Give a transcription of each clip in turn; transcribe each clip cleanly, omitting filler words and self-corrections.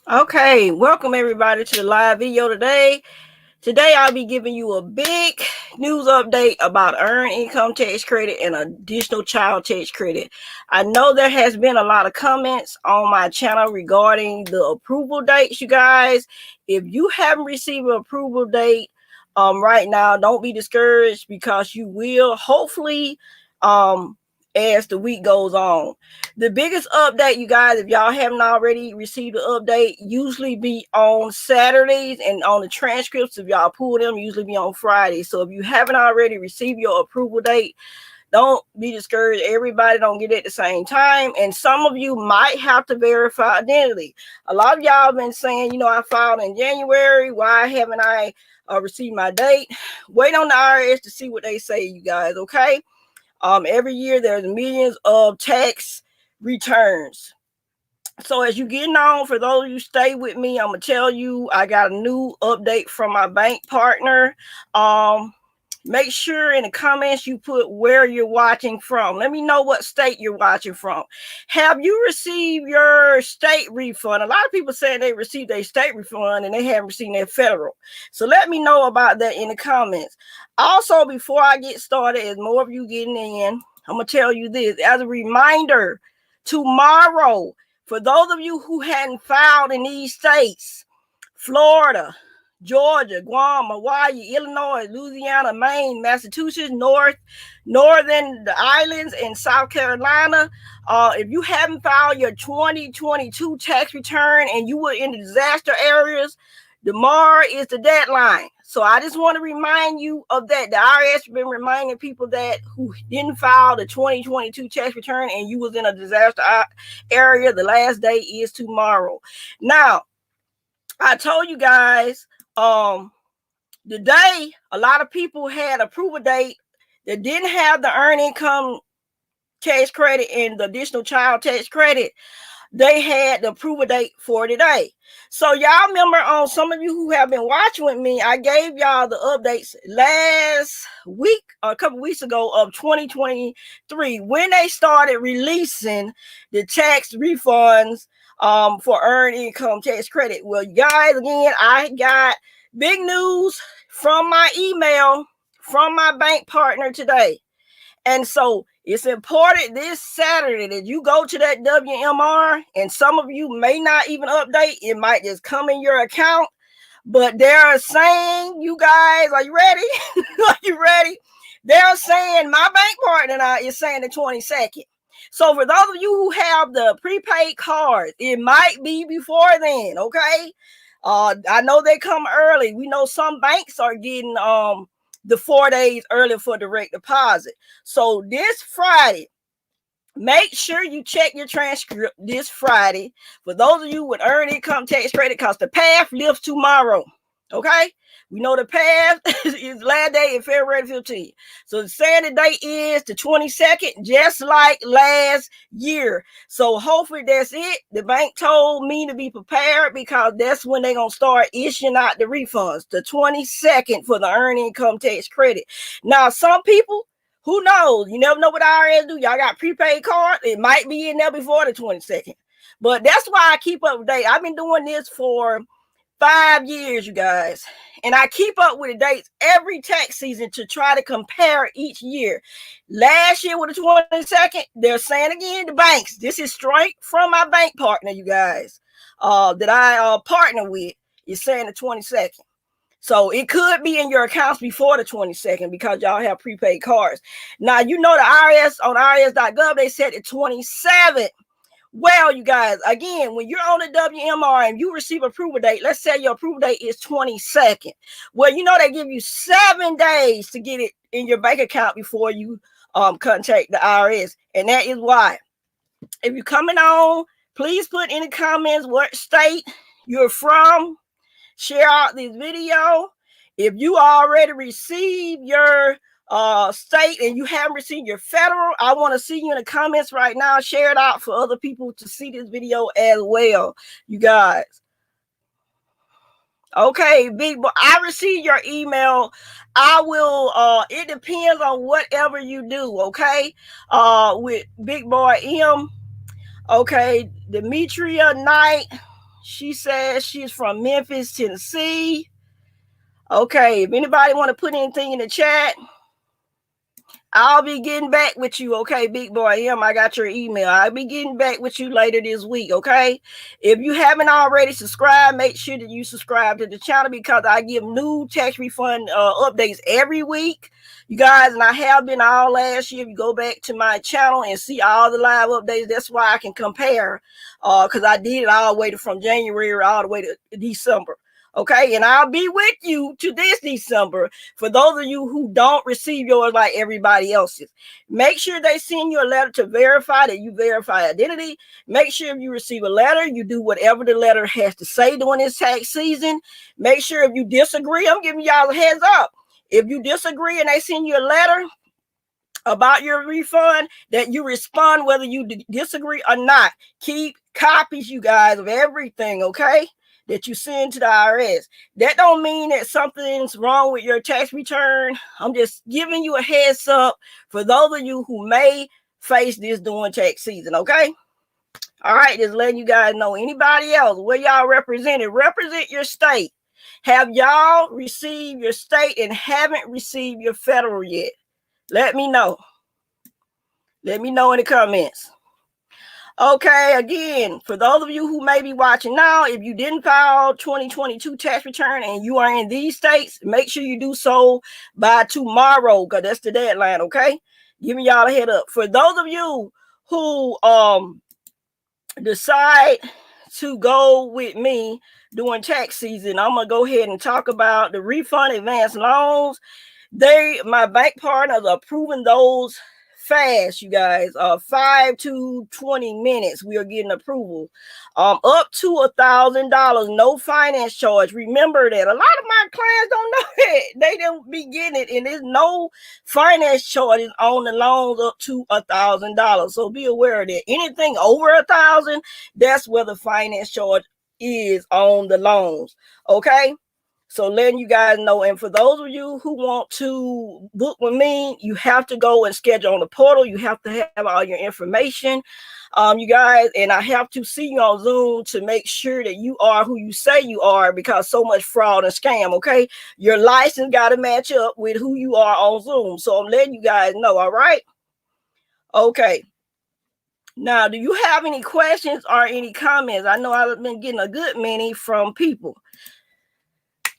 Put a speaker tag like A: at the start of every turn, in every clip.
A: Okay, welcome everybody to the live video today. Today I'll be giving you a big news update about earned income tax credit and additional child tax credit. I know there has been a lot of comments on my channel regarding the approval dates, you guys. If you haven't received an approval date right now, don't be discouraged because you will hopefully as the week goes on. The biggest update, you guys, if y'all haven't already received an update, usually be on Saturdays, and on the transcripts, if y'all pull them, usually be on Fridays. So if you haven't already received your approval date, don't be discouraged. Everybody don't get it at the same time, and some of you might have to verify identity. A lot of y'all been saying, I filed in January. Why haven't I received my date? Wait on the IRS to see what they say, you guys, okay? Every year there's millions of tax returns. So as you getting on, for those of you stay with me, I'm gonna tell you I got a new update from my bank partner. Make sure in the comments you put where you're watching from. Let me know what state you're watching from. Have you received your state refund? A lot of people saying they received their state refund and they haven't received their federal. So let me know about that in the comments. Also, before I get started, as more of you getting in, I'm gonna tell you this as a reminder. Tomorrow, for those of you who hadn't filed in these states, Florida, Georgia, Guam, Hawaii, Illinois, Louisiana, Maine, Massachusetts, Northern the islands, and South Carolina. If you haven't filed your 2022 tax return and you were in the disaster areas, tomorrow is the deadline. So I just want to remind you of that. The IRS has been reminding people that who didn't file the 2022 tax return and you was in a disaster area, the last day is tomorrow. Now, I told you guys today a lot of people had approval date that didn't have the earned income tax credit and the additional child tax credit. They had the approval date for today. So y'all remember, on some of you who have been watching with me, I gave y'all the updates last week or a couple weeks ago of 2023 when they started releasing the tax refunds for earned income tax credit. Well, guys, again, I got big news from my email from my bank partner today. And so it's important this Saturday that you go to that WMR, and some of you may not even update. It might just come in your account. But they're saying, you guys, are you ready? Are you ready? They're saying, my bank partner now is saying the 22nd. So for those of you who have the prepaid cards, it might be before then, okay? I know they come early. We know some banks are getting the 4 days early for direct deposit. So this Friday, make sure you check your transcript this Friday. For those of you with earned income tax credit, because the path lifts tomorrow. Okay? We know the path is last day in February 15th. So the Saturday date is the 22nd, just like last year. So hopefully that's it. The bank told me to be prepared because that's when they're going to start issuing out the refunds, the 22nd for the earned income tax credit. Now, some people, who knows? You never know what IRS do. Y'all got prepaid cards. It might be in there before the 22nd. But that's why I keep up to date. I've been doing this for 5 years, you guys. And I keep up with the dates every tax season to try to compare each year. Last year with the 22nd, they're saying again, the banks. This is straight from my bank partner, you guys, that I partner with, is saying the 22nd. So it could be in your accounts before the 22nd because y'all have prepaid cards. Now, you know the IRS on IRS.gov, they said the 27th. Well, you guys, again, when you're on the WMR and you receive approval date, let's say your approval date is 22nd. Well, you know they give you 7 days to get it in your bank account before you contact the IRS. And that is why. If you're coming on, please put in the comments what state you're from. Share out this video. If you already received your state and you haven't received your federal, I want to see you in the comments right now. Share it out for other people to see this video as well, you guys. Okay, big boy, I received your email. I will it depends on whatever you do, okay? With big boy M. Okay, Demetria Knight, She says she's from Memphis, Tennessee. Okay, if anybody want to put anything in the chat, I'll be getting back with you, okay, big boy M. I got your email. I'll be getting back with you later this week, okay? If you haven't already subscribed, make sure that you subscribe to the channel because I give new tax refund updates every week, you guys, and I have been all last year. If you go back to my channel and see all the live updates, that's why I can compare, because I did it all the way from January all the way to December. Okay, and I'll be with you to this December. For those of you who don't receive yours like everybody else's, make sure they send you a letter to verify that you verify identity. Make sure if you receive a letter, you do whatever the letter has to say during this tax season. Make sure if you disagree, I'm giving y'all a heads up. If you disagree and they send you a letter about your refund, that you respond whether you disagree or not. Keep copies, you guys, of everything, okay, that you send to the IRS. That don't mean that something's wrong with your tax return. I'm just giving you a heads up for those of you who may face this during tax season, okay? All right, just letting you guys know. Anybody else, where y'all represented, represent your state. Have y'all received your state and haven't received your federal yet? Let me know. Let me know in the comments. Okay, again, for those of you who may be watching now, if you didn't file 2022 tax return and you are in these states, make sure you do so by tomorrow because that's the deadline, okay? Giving y'all a head up. For those of you who decide to go with me during tax season, I'm going to go ahead and talk about the refund advance loans. My bank partners are approving those fast, you guys. 5 to 20 minutes we are getting approval, up to $1,000, no finance charge. Remember that a lot of my clients don't know that. They don't be getting it, and there's no finance charges on the loans up to $1,000. So be aware of that. Anything over $1,000, that's where the finance charge is on the loans, okay? So letting you guys know. And for those of you who want to book with me, you have to go and schedule on the portal. You have to have all your information, you guys. And I have to see you on Zoom to make sure that you are who you say you are, because so much fraud and scam, okay? Your license got to match up with who you are on Zoom. So I'm letting you guys know, all right? Okay. Now, do you have any questions or any comments? I know I've been getting a good many from people.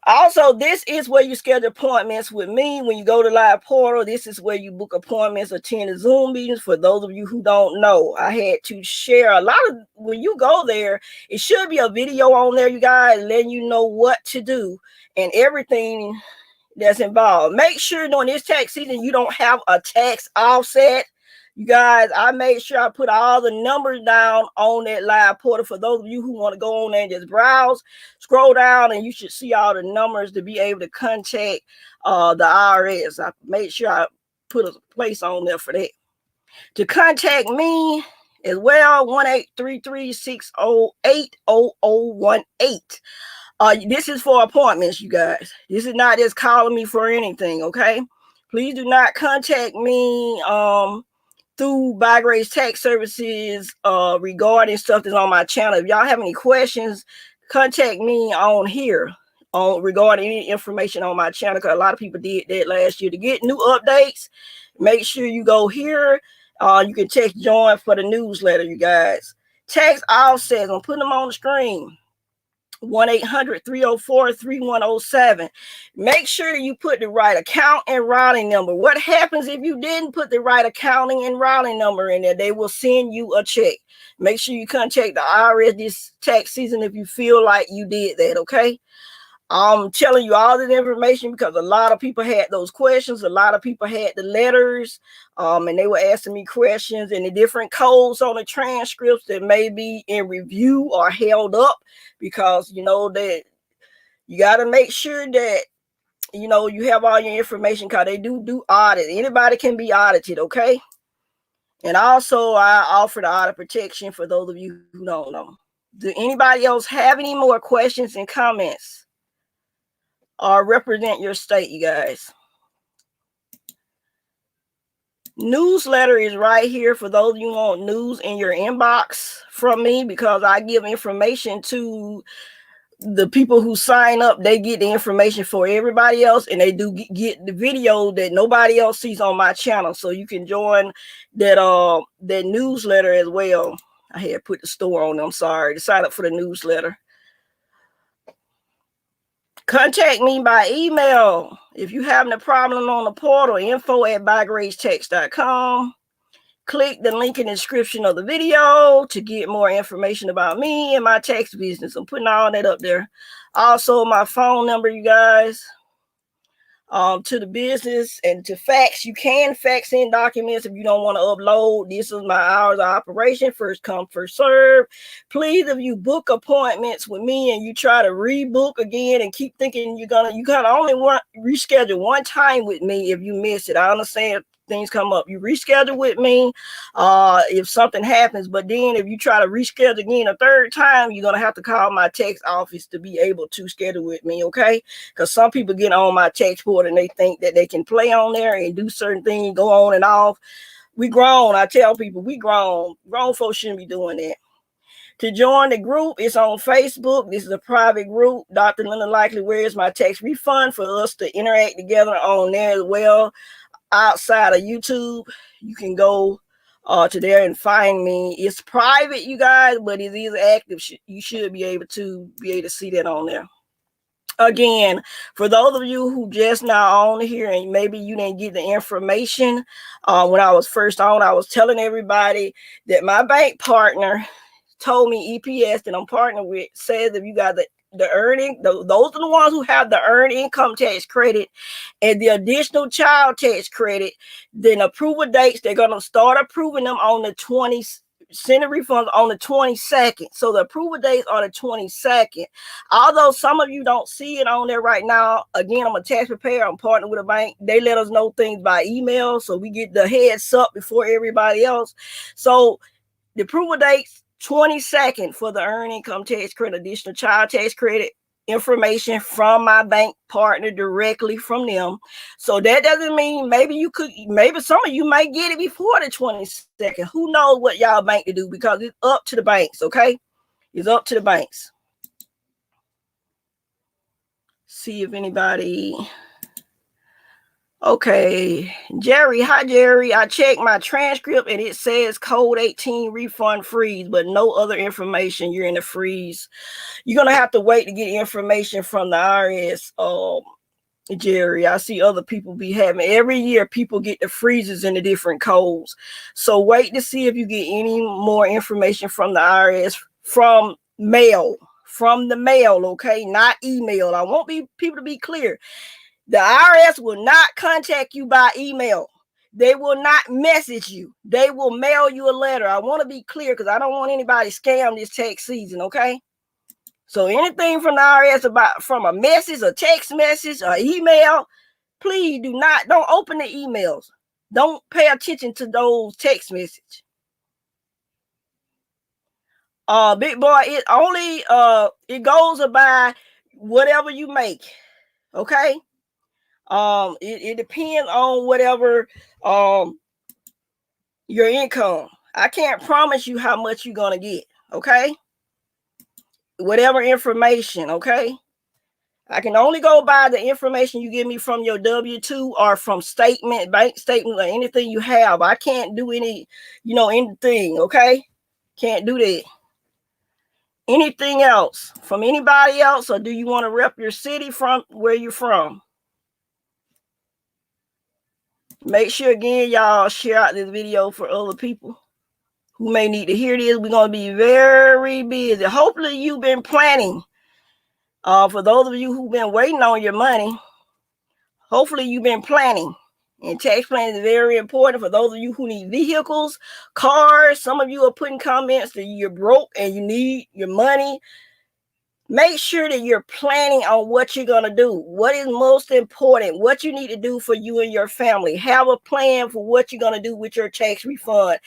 A: Also, this is where you schedule appointments with me. When you go to live portal, this is where you book appointments, attend the Zoom meetings. For those of you who don't know, I had to share a lot of, when you go there, it should be a video on there, you guys, letting you know what to do and everything that's involved. Make sure during this tax season, you don't have a tax offset. You guys, I made sure I put all the numbers down on that live portal for those of you who want to go on there and just browse, scroll down, and you should see all the numbers to be able to contact the IRS. I made sure I put a place on there for that. To contact me as well, 1-833-608-0018. This is for appointments, you guys. This is not just calling me for anything, okay? Please do not contact me through By Grace Tax Services regarding stuff that's on my channel. If y'all have any questions, contact me on here regarding any information on my channel, because a lot of people did that last year. To get new updates, make sure you go here. You can text join for the newsletter, you guys. Tax offsets, I'm putting them on the screen. 1-800-304-3107. Make sure that you put the right account and routing number. What happens if you didn't put the right accounting and routing number in there? They will send you a check. Make sure you contact the IRS this tax season if you feel like you did that, okay? I'm telling you all this information because a lot of people had those questions. A lot of people had the letters, and they were asking me questions, and the different codes on the transcripts that may be in review or held up, because you know that you got to make sure that you know you have all your information, because they do audit. Anybody can be audited, okay? And also I offer the audit protection for those of you who don't know. Do anybody else have any more questions and comments? Or represent your state, you guys? Newsletter is right here for those of you who want news in your inbox from me, because I give information to the people who sign up. They get the information for everybody else, and they do get the video that nobody else sees on my channel. So you can join that newsletter as well. I had put the store on. I'm sorry, to sign up for the newsletter. Contact me by email if you having a problem on the portal. info@bygracetax.com. Click the link in the description of the video to get more information about me and my tax business. I'm putting all that up there. Also, my phone number, you guys, to the business and to fax. You can fax in documents if you don't want to upload. This is my hours of operation. First come, first serve. Please, if you book appointments with me and you try to rebook again and keep thinking you gotta only reschedule one time with me if you miss it. I understand things come up. You reschedule with me if something happens, but then if you try to reschedule again a third time, you're gonna have to call my tax office to be able to schedule with me, okay? Because some people get on my tax board and they think that they can play on there and do certain things, go on and off. We grown. I tell people we grown folks shouldn't be doing that. To join the group, it's on Facebook. This is a private group. Dr. Linda Likely, where's my tax refund, for us to interact together on there as well. Outside of YouTube, you can go to there and find me. It's private, you guys, but it is active. You should be able to see that on there. Again, for those of you who just now on here and maybe you didn't get the information when I was first on, I was telling everybody that my bank partner told me EPS that I'm partnered with says if you got the earning, those are the ones who have the earned income tax credit and the additional child tax credit, then approval dates, they're going to start approving them on the 20th. Send a refund on the 22nd. So the approval dates are the 22nd. Although some of you don't see it on there right now, again, I'm a tax preparer. I'm partnered with a bank. They let us know things by email, so we get the heads up before everybody else. So the approval dates 22nd for the earned income tax credit, additional child tax credit information from my bank partner directly from them. So that doesn't mean maybe some of you might get it before the 22nd. Who knows what y'all bank to do, because it's up to the banks, okay? It's up to the banks. See if anybody. Okay, Jerry. Hi, Jerry. I checked my transcript and it says code 18 refund freeze, but no other information. You're in the freeze. You're going to have to wait to get information from the IRS, Jerry. I see other people be having, every year people get the freezes in the different codes. So wait to see if you get any more information from the IRS from the mail, okay? Not email. I want people to be clear. The IRS will not contact you by email. They will not message you. They will mail you a letter. I want to be clear because I don't want anybody scam this tax season, okay? So anything from the IRS from a message, a text message, or email, please don't open the emails. Don't pay attention to those text messages. Big boy, it goes by whatever you make, okay? It depends on whatever your income. I can't promise you how much you're gonna get, okay? Whatever information, okay? I can only go by the information you give me from your W-2 or from bank statement, or anything you have. I can't do anything, okay? Can't do that. Anything else from anybody else, or do you want to rep your city from where you're from? Make sure, again, y'all share out this video for other people who may need to hear this. We're going to be very busy. Hopefully you've been planning. For those of you who've been waiting on your money, hopefully you've been planning. And tax planning is very important for those of you who need vehicles, cars. Some of you are putting comments that you're broke and you need your money. Make sure that you're planning on what you're going to do. What is most important? What you need to do for you and your family. Have a plan for what you're going to do with your tax refund.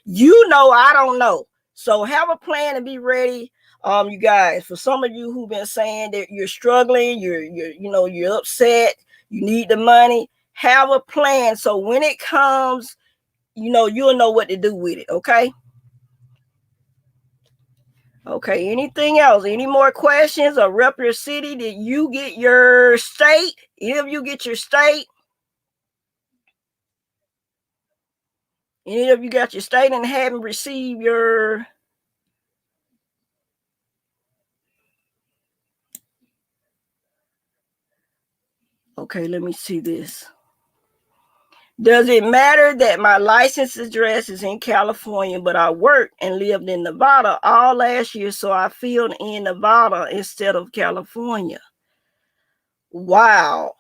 A: I don't know. So have a plan and be ready. You guys, for some of you who've been saying that you're struggling, you're upset, you need the money, have a plan. So when it comes, you'll know what to do with it. Okay. Okay, anything else? Any more questions? Or rep your city? Did you get your state? Any of you get your state? Any of you got your state and haven't received your... Okay, let me see this. Does it matter that my license address is in California, but I worked and lived in Nevada all last year, so I filled in Nevada instead of California? Wow.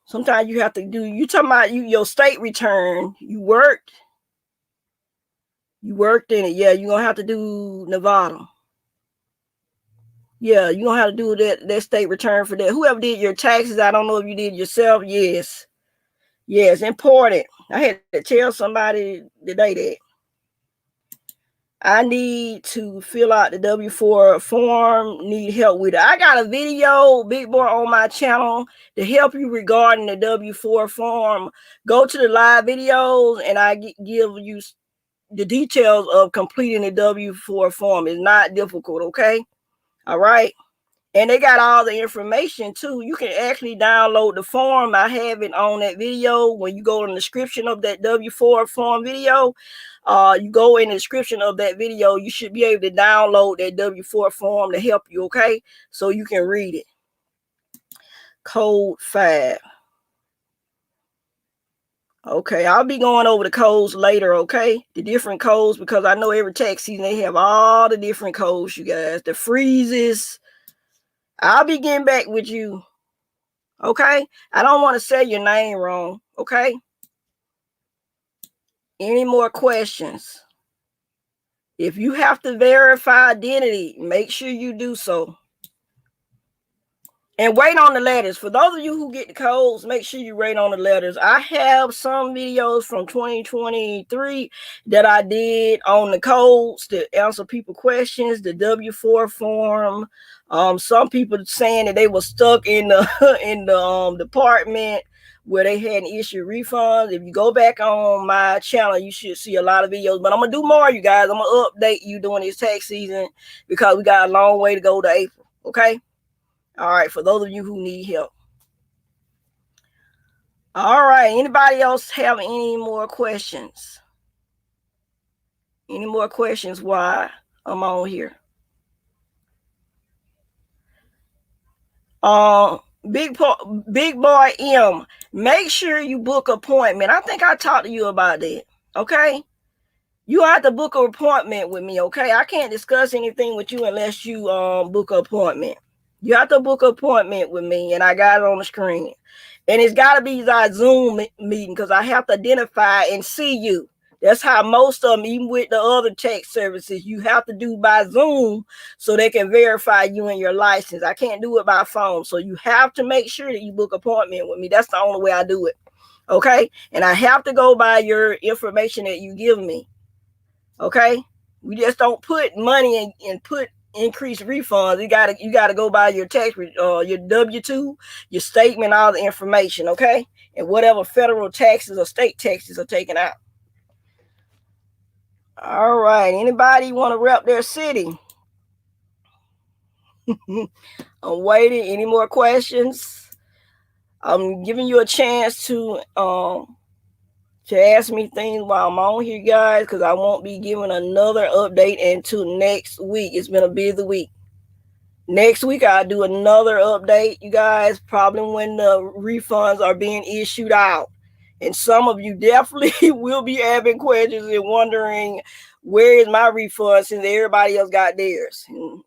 A: Sometimes you have to do, you talking about your state return, you worked in it. Yeah, you're gonna have to do Nevada. Yeah, you're gonna have to do that state return for that. Whoever did your taxes, I don't know if you did yourself. Yes, important. I had to tell somebody today that I need to fill out the W-4 form, need help with it. I got a video, big boy, on my channel to help you regarding the W-4 form. Go to the live videos and I give you the details of completing the W-4 form. It's not difficult, okay? All right. And they got all the information too. You can actually download the form. I have it on that video. When you go in the description of that W-4 form video, you go in the description of that video, you should be able to download that W-4 form to help you, okay? So you can read it. Code 5. Okay, I'll be going over the codes later, okay? The different codes, because I know every tax season they have all the different codes, you guys. The freezes. I'll be getting back with you. Okay? I don't want to say your name wrong. Okay? Any more questions? If you have to verify identity, make sure you do so. And wait on the letters. For those of you who get the codes, make sure you wait on the letters. I have some videos from 2023 that I did on the codes to answer people questions, the W-4 form. Some people saying that they were stuck in the department where they hadn't issued refunds. If you go back on my channel, you should see a lot of videos. But I'm gonna do more, you guys. I'm gonna update you during this tax season because we got a long way to go to April. Okay. All right, for those of you who need help. All right, anybody else have any more questions? Any more questions while I'm on here? Big boy M, make sure you book an appointment. I think I talked to you about that. Okay. You have to book an appointment with me, okay? I can't discuss anything with you unless you book an appointment. You have to book an appointment with me, and I got it on the screen. And it's got to be our Zoom meeting because I have to identify and see you. That's how most of them, even with the other tax services, you have to do by Zoom so they can verify you and your license. I can't do it by phone. So you have to make sure that you book an appointment with me. That's the only way I do it. Okay? And I have to go by your information that you give me. Okay, we just don't put money and put increased refunds. You gotta go by your tax, your W-2, your statement, all the information. Okay, and whatever federal taxes or state taxes are taken out. All right, anybody want to rep their city? I'm waiting. Any more questions? I'm giving you a chance to ask me things while I'm on here, guys, because I won't be giving another update until next week. It's been a busy week. Next week, I'll do another update, you guys, probably when the refunds are being issued out. And some of you definitely will be having questions and wondering, where is my refund since everybody else got theirs? And,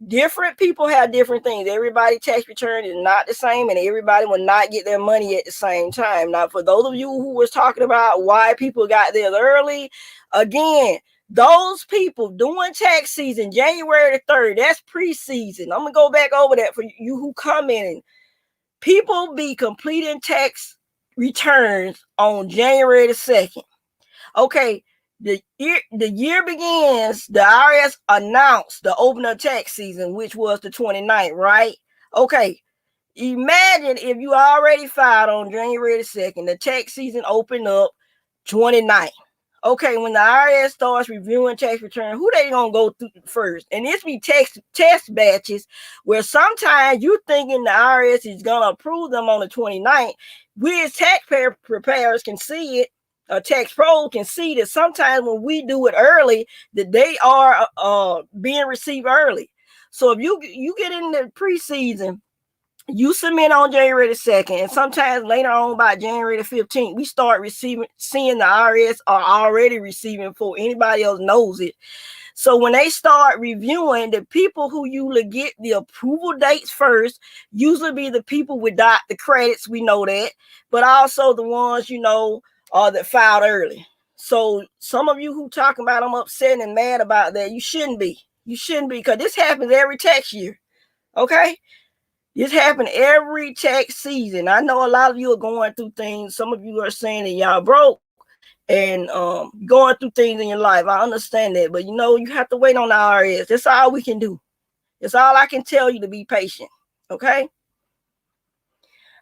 A: different people have different things. Everybody's tax return is not the same, and everybody will not get their money at the same time. Now, for those of you who was talking about why people got theirs early, again, those people doing tax season January the 3rd, that's preseason. I'm gonna go back over that for you who come in. People be completing tax returns on January the 2nd. Okay, the year begins, the IRS announced the opening of tax season, which was the 29th, right? Okay, Imagine if you already filed on January the 2nd, the tax season opened up 29th. Okay, when the IRS starts reviewing tax return, who they gonna go through first? And this be test batches where sometimes you thinking the IRS is gonna approve them on the 29th. We as taxpayer preparers can see it. Tax pros can see that sometimes when we do it early, that they are being received early. So if you get in the preseason, you submit on January the 2nd, and sometimes later on by January the 15th, we start seeing the IRS are already receiving before anybody else knows it. So when they start reviewing, the people who usually get the approval dates first usually be the people without the credits. We know that, but also the ones, that filed early. So some of you who talking about I'm upset and mad about that, you shouldn't be. You shouldn't be, because this happens every tax year. Okay? This happened every tax season. I know a lot of you are going through things. Some of you are saying that y'all broke and going through things in your life. I understand that, but you have to wait on the IRS. That's all we can do. That's all I can tell you, to be patient. Okay?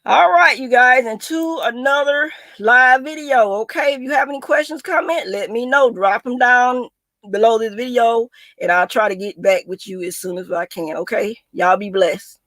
A: All right, you guys, into another live video. Okay, if you have any questions, comment, let me know. Drop them down below this video, and I'll try to get back with you as soon as I can. Okay, y'all be blessed.